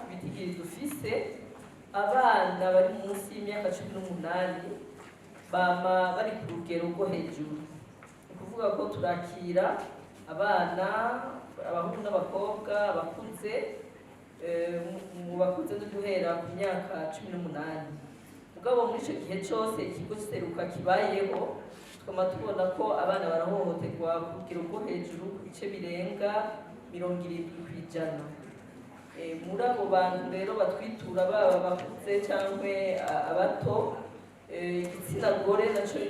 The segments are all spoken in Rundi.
ibitigiri dufise abana bari munsi y'imyaka 18 bama bari ku rugero rwo hejuru. Ni kuvuga ko turakira abana abahungu n'abakobwa bakuze mu bakuze no guhera ku myaka 18. Mugabo muri ico gihe cose ikigo Seruka kibayeho twama tubona ko abana barahohoterwa ku rugero rwo hejuru ku bice birenga 70%. Muri abo bantu rero batwitura baba bakuze cyangwa abato, igitsina gore naco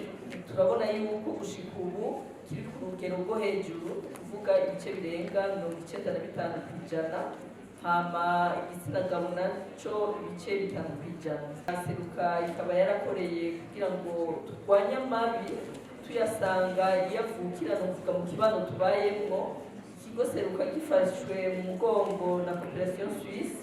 turabona yuko gushika ubu kiri ku rugero rwo hejuru, kuvuga ibice birenga 95%, hama igitsina gabo naco ibice 5%. Seruka ikaba yarakoreye kugira ngo turwanye amabi tuyasanga yavukira no kuvuga mu kibano tubayemwo. Ikigo Seruka gifashwe mu mugongo na Coopération Suisse,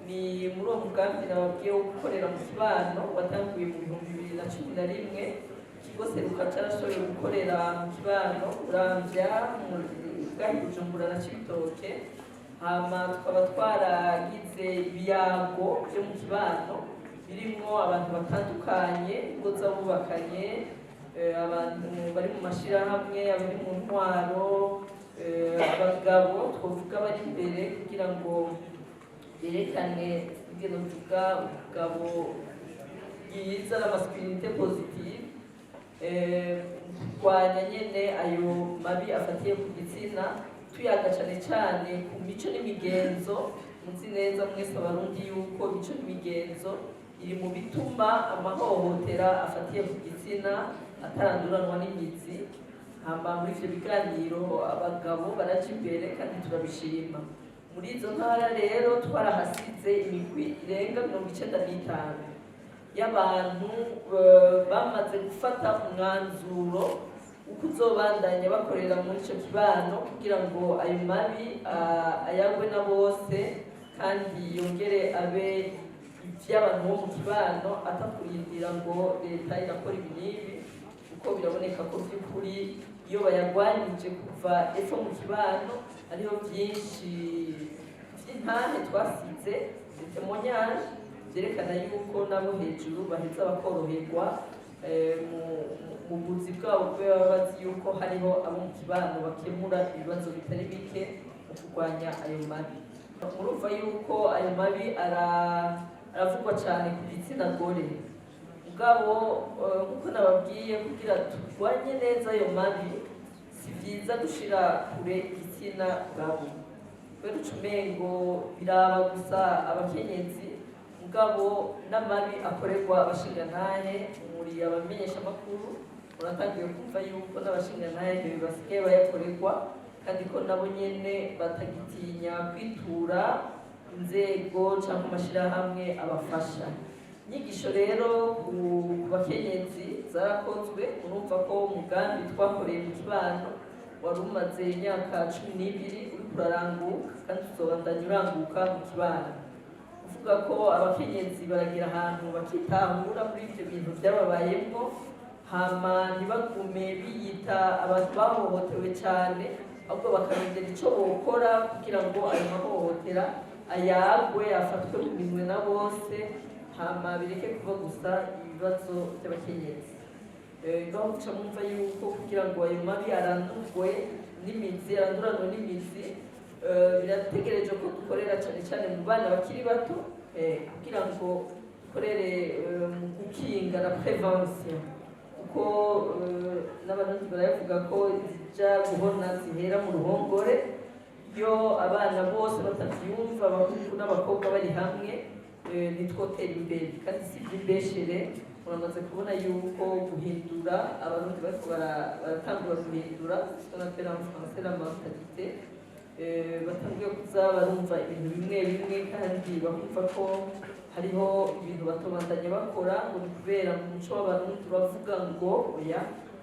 ni muri uwo mugambi nababwiye wo gukorera mu kibano watanguye mu 2011. Ikigo Seruka carashoboye gukorera mu kibano Uramvya, Bujumbura na Cibitoke, hama tukaba twaragize ibiyago byo mu kibano birimwo abantu batandukanye, ingo z'abubakanye, abantu bari mu mashirahamwe, abari mu ntwaro, abagabo twovuga bari imbere kugira ngo yerekane ingene tuvuga ubugabo bwiza na masculinité positive, kurwanya nyene ayo mabi afatiye ku gitsina, tuyaga cane ku mico n'imigenzo. Muzi neza mwese abarundi yuko mico n'imigenzo iri mu bituma amahohotera afatiye ku gitsina ataranduranwa n'imizi. Hamba muri ivyo biganiro abagabo baraja imbere kandi turabishima. Muri izo ntara rero twarahasize imigwi irenga 95 y'abantu bamaze gufata umwanzuro uko uzobandanya bakorera muri ico kibano kugira ngo ayo mabi ayagwe na bose kandi yongere abe ivy'abantu bo mu kibano atakurindira ngo leta irakora ibi n'ibi, kuko biraboneka ko by'ukuri iyo bayagwanije kuva epfo mu kibano ariho byinshi vy'intane twasize témoignage vyerekana yuko nabo hejuru baheza bakoroherwa mu buzi bwabo baba bazi yuko hariho abo mu kibano bakemura ibibazo bitari bike mu kurwanya ayo mabi. Murumva yuko ayo mabi aravugwa cyane ku gitsina gore. Mugabo nkuko nababwiye kugira turwanye neza ayo mabi si vyiza gushira kure igitsina gabo. Kubera ucumengo biraba gusa abakenyezi, mugabo n'amabi akorerwa abashingantahe, muri abamenyesha makuru uratangiye kumva yuko n'abashingantahe basigaye bayakorerwa, kandi ko nabo nyene batagitinya kwitura inzego cyangwa amashirahamwe abafasha. Inyigisho rero ku bakenyezi zarakozwe. Murumva ko umugambi twakoreye mu kibano wari umaze imyaka 12 uri kuraranguka kandi uzobandanya uranguka mu kibano. Kuvuga ko abakenyezi baragira ahantu bakitahura muri ivyo bintu byababayemo, hama ntibagume biyita abantu bahohotewe cyane, ahubwo bakarondera ico bokora kugira ngo ayo mahohotera ayagwe afatwe mu minwe na bose, hama bireke kuba gusa ibibazo by'abakenyezi. Ngaho muca mwumva yuko kugira ngo ayo mabi aranduranwe n'imizi, birategereje ko dukorera cyane mu bana bakiri bato, kugira ngo dukorere mu gukinga na prevention, kuko n'abarundi baravuga ko zija guhona zihera mu ruhongore. Iyo abana bose batavyumva, abahungu n'abakobwa bari hamwe, nitwotera imbere kandi si imbeshere. Muramaze kubona yuko guhindura abarundi bariko baratangura guhindura ce qu'on appelle en français la mentalité, batangiye kuza barumva ibintu bimwe kandi bakumva ko hariho ibintu batobandanya bakora ngo ni kubera mu muco w'abarundi bavuga ngo oya,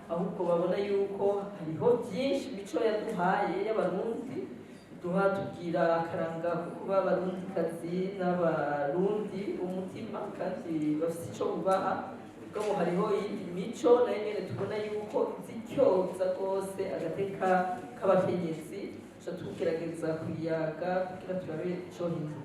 ahubwo babona yuko hariho byinshi imico yaduhaye y'abarundi duha tugira akaranga ko kuba abarundikazi n'abarundi umutima kandi bafite ico bubaha. Ubwo hariho iyindi mico nayo nyene tubona yuko zicyoza rwose agateka k'abakenyezi, tugerageza kuyaga kugira turabe ico hinduka.